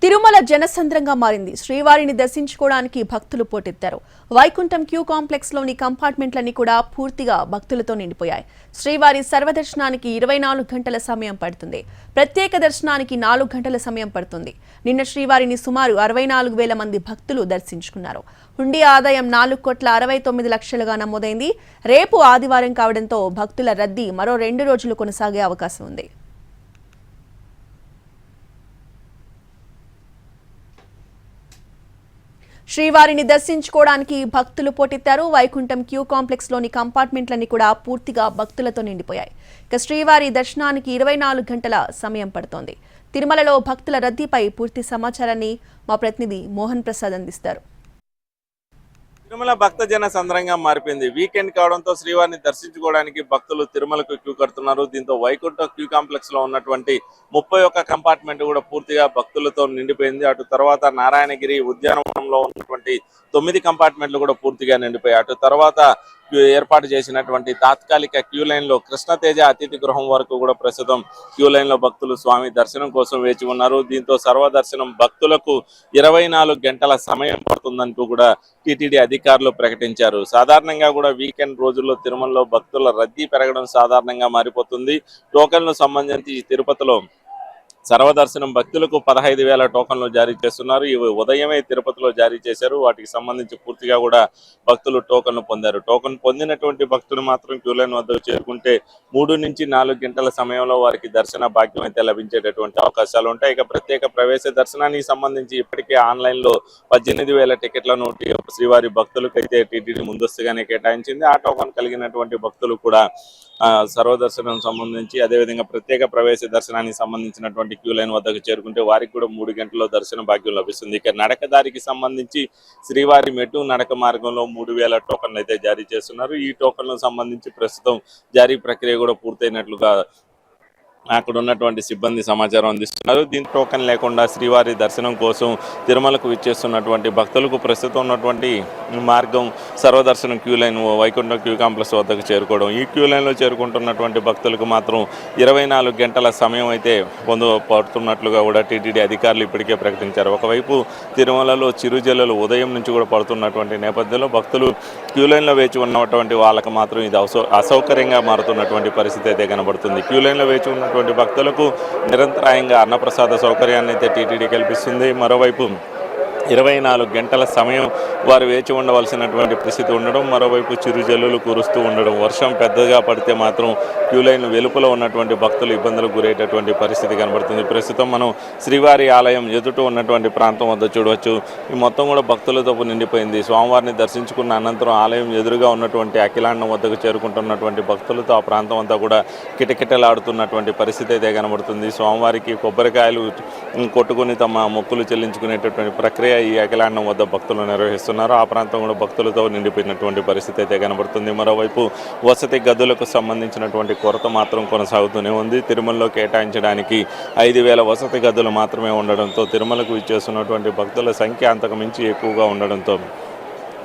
తిరుమల జనసంద్రంగా మారింది. శ్రీవారిని దర్శించుకోవడానికి భక్తులు పోటెత్తారు. వైకుంఠం క్యూ కాంప్లెక్స్ లోని కంపార్ట్మెంట్లన్నీ కూడా పూర్తిగా భక్తులతో నిండిపోయాయి. శ్రీవారి సర్వదర్శనానికి 24 గంటల సమయం పడుతుంది. ప్రత్యేక దర్శనానికి 4 గంటల సమయం పడుతుంది. నిన్న శ్రీవారిని సుమారు 64,000 మంది భక్తులు దర్శించుకున్నారు. హుండీ ఆదాయం 4,69,00,000గా నమోదైంది. రేపు ఆదివారం కావడంతో భక్తుల రద్దీ మరో 2 రోజులు కొనసాగే అవకాశం ఉంది. శ్రీవారిని దర్శించుకోవడానికి భక్తులు పోటెత్తారు. వైకుంఠం క్యూ కాంప్లెక్స్ లోని కంపార్ట్మెంట్లన్నీ కూడా పూర్తిగా భక్తులతో నిండిపోయాయి. ఇక శ్రీవారి దర్శనానికి 24 గంటల సమయం పడుతోంది. తిరుమలలో భక్తుల రద్దీపై పూర్తి సమాచారాన్ని మా ప్రతినిధి మోహన్ ప్రసాద్ అందిస్తారు. తిరుమల భక్తజన సంద్రంగా మారిపోయింది. వీకెండ్ కావడంతో శ్రీవారిని దర్శించుకోవడానికి భక్తులు తిరుమలకు క్యూ కడుతున్నారు. దీంతో వైకుంఠం క్యూ కాంప్లెక్స్ లో ఉన్నటువంటి 31 కంపార్ట్మెంట్ కూడా పూర్తిగా భక్తులతో నిండిపోయింది. అటు తర్వాత నారాయణగిరి ఉద్యానవనంలో ఉన్నటువంటి 9 కంపార్ట్మెంట్లు కూడా పూర్తిగా నిండిపోయాయి. అటు తర్వాత ఏర్పాటు చేసినటువంటి తాత్కాలిక క్యూ లైన్ లో కృష్ణతేజ అతిథి గృహం వరకు కూడా ప్రస్తుతం క్యూ లైన్ లో భక్తులు స్వామి దర్శనం కోసం వేచి ఉన్నారు. దీంతో సర్వదర్శనం భక్తులకు 24 గంటల సమయం పడుతుందంటూ కూడా టీటీడీ అధికారులు ప్రకటించారు. సాధారణంగా కూడా వీకెండ్ రోజుల్లో తిరుమలలో భక్తుల రద్దీ పెరగడం సాధారణంగా మారిపోతుంది. టోకెన్లు సంబంధించి తిరుపతిలో సర్వదర్శనం భక్తులకు 15,000 టోకన్లు జారీ చేస్తున్నారు. ఇవి ఉదయమే తిరుపతిలో జారీ చేశారు. వాటికి సంబంధించి పూర్తిగా కూడా భక్తులు టోకన్లు పొందారు. టోకన్ పొందినటువంటి భక్తులు మాత్రం క్యూ లైన్ వద్దకు చేరుకుంటే 3 నుంచి 4 గంటల సమయంలో వారికి దర్శన భాగ్యం అయితే లభించేటటువంటి అవకాశాలు ఉంటాయి. ఇక ప్రత్యేక ప్రవేశ దర్శనానికి సంబంధించి ఇప్పటికే ఆన్లైన్ లో 18,000 టికెట్లను శ్రీవారి భక్తులకు అయితే టీటీడీ ముందస్తుగానే కేటాయించింది. ఆ టోకన్ కలిగినటువంటి భక్తులు కూడా సర్వదర్శనం సంబంధించి అదేవిధంగా ప్రత్యేక ప్రవేశ దర్శనానికి సంబంధించినటువంటి క్యూ లైన్ వద్దకు చేరుకుంటే వారికి కూడా 3 గంటల్లో దర్శన భాగ్యం లభిస్తుంది. ఇక నడకదారికి సంబంధించి శ్రీవారి మెట్టు నడక మార్గంలో 3,000 టోకన్లు అయితే జారీ చేస్తున్నారు. ఈ టోకన్లకు సంబంధించి ప్రస్తుతం జారీ ప్రక్రియ కూడా పూర్తయినట్లుగా అక్కడ ఉన్నటువంటి సిబ్బంది సమాచారం అందిస్తున్నారు. దీని టోకెన్ లేకుండా శ్రీవారి దర్శనం కోసం తిరుమలకు విచ్చేస్తున్నటువంటి భక్తులకు ప్రస్తుతం ఉన్నటువంటి మార్గం సర్వదర్శనం queue line Vaikuntham queue complex వద్దకు చేరుకోవడం. ఈ క్యూ లైన్లో చేరుకుంటున్నటువంటి భక్తులకు మాత్రం 24 గంటల సమయం అయితే పడుతున్నట్లుగా కూడా టీటీడీ అధికారులు ఇప్పటికే ప్రకటించారు. ఒకవైపు తిరుమలలో చిరుజల్లులు ఉదయం నుంచి కూడా పడుతున్నటువంటి నేపథ్యంలో భక్తులు క్యూ లైన్లో వేచి ఉన్నటువంటి వాళ్ళకు మాత్రం ఇది అసౌకర్యంగా మారుతున్నటువంటి పరిస్థితి అయితే కనబడుతుంది. క్యూ లైన్లో వేచి ఉన్నటువంటి భక్తులకు నిరంతరాయంగా అన్నప్రసాద సౌకర్యాన్ని అయితే టీటీడీ కల్పిస్తుంది. మరోవైపు 24 గంటల సమయం వారు వేచి ఉండవలసినటువంటి పరిస్థితి ఉండడం, మరోవైపు చిరుజల్లులు కురుస్తూ ఉండడం, వర్షం పెద్దగా పడితే మాత్రం క్యూ లైన్ వెలుపల ఉన్నటువంటి భక్తులు ఇబ్బందులకు గురయ్యేటటువంటి పరిస్థితి కనబడుతుంది. ప్రస్తుతం మనం శ్రీవారి ఆలయం ఎదుట ఉన్నటువంటి ప్రాంతం వద్ద చూడవచ్చు. ఈ మొత్తం కూడా భక్తులతో నిండిపోయింది. స్వామివారిని దర్శించుకున్న అనంతరం ఆలయం ఎదురుగా ఉన్నటువంటి అఖిలాండం వద్దకు చేరుకుంటున్నటువంటి భక్తులతో ఆ ప్రాంతం అంతా కూడా కిటకిటలాడుతున్నటువంటి పరిస్థితి అయితే కనబడుతుంది. స్వామివారికి కొబ్బరికాయలు కొట్టుకుని తమ మొక్కులు చెల్లించుకునేటటువంటి ప్రక్రియ ఈ అఖిలాండం వద్ద భక్తులు నిర్వహిస్తున్నారు. ఆ ప్రాంతం కూడా భక్తులతో నిండిపోయినటువంటి పరిస్థితి అయితే కనబడుతుంది. మరోవైపు వసతి గదులకు సంబంధించినటువంటి కొరత మాత్రం కొనసాగుతూనే ఉంది. తిరుమలలో కేటాయించడానికి 5,000 వసతి గదులు మాత్రమే ఉండడంతో తిరుమలకు విచ్చేస్తున్నటువంటి భక్తుల సంఖ్య అంతకు మించి ఎక్కువగా ఉండడంతో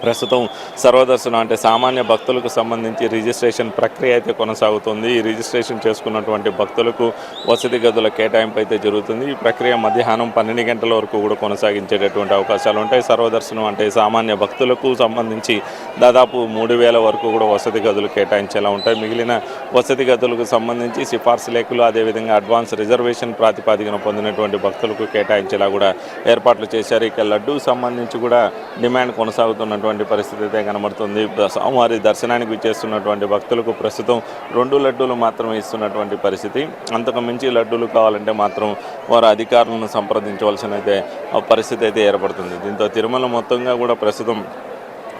ప్రస్తుతం సర్వదర్శనం అంటే సామాన్య భక్తులకు సంబంధించి రిజిస్ట్రేషన్ ప్రక్రియ అయితే కొనసాగుతుంది. ఈ రిజిస్ట్రేషన్ చేసుకున్నటువంటి భక్తులకు వసతి గదుల కేటాయింపు అయితే జరుగుతుంది. ఈ ప్రక్రియ మధ్యాహ్నం 12 గంటల వరకు కూడా కొనసాగించేటటువంటి అవకాశాలు ఉంటాయి. సర్వదర్శనం అంటే సామాన్య భక్తులకు సంబంధించి దాదాపు 3,000 వరకు కూడా వసతి గదులు కేటాయించేలా ఉంటాయి. మిగిలిన వసతి గదులకు సంబంధించి సిఫార్సు లేఖలు అదేవిధంగా అడ్వాన్స్ రిజర్వేషన్ ప్రాతిపదికన పొందినటువంటి భక్తులకు కేటాయించేలా కూడా ఏర్పాట్లు చేశారు. ఇక లడ్డూకు సంబంధించి కూడా డిమాండ్ కొనసాగుతున్నటువంటి పరిస్థితి అయితే కనబడుతుంది. స్వామివారి దర్శనానికి విచ్చేస్తున్నటువంటి భక్తులకు ప్రస్తుతం 2 లడ్డూలు మాత్రమే ఇస్తున్నటువంటి పరిస్థితి. అంతకు మించి లడ్డూలు కావాలంటే మాత్రం వారు అధికారులను సంప్రదించవలసిన పరిస్థితి అయితే ఏర్పడుతుంది. దీంతో తిరుమల మొత్తంగా కూడా ప్రస్తుతం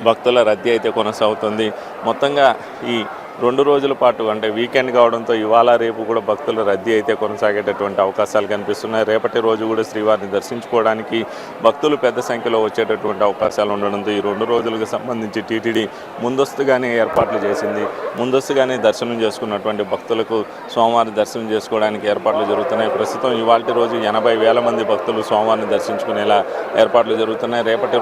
భక్తుల రద్దీ అయితే కొనసాగుతుంది. మొత్తంగా ఈ 2 రోజుల పాటు అంటే వీకెండ్ కావడంతో ఇవాళ రేపు కూడా భక్తుల రద్దీ అయితే కొనసాగేటటువంటి అవకాశాలు కనిపిస్తున్నాయి. రేపటి రోజు కూడా శ్రీవారిని దర్శించుకోవడానికి భక్తులు పెద్ద సంఖ్యలో వచ్చేటటువంటి అవకాశాలు ఉండడంతో ఈ 2 రోజులకు సంబంధించి టీటీడీ ముందస్తుగానే ఏర్పాట్లు చేసింది. ముందస్తుగానే దర్శనం చేసుకున్నటువంటి భక్తులకు స్వామివారి దర్శనం చేసుకోవడానికి ఏర్పాట్లు జరుగుతున్నాయి. ప్రస్తుతం ఇవాళ రోజు 80,000 మంది భక్తులు స్వామివారిని దర్శించుకునేలా ఏర్పాట్లు జరుగుతున్నాయి. రేపటి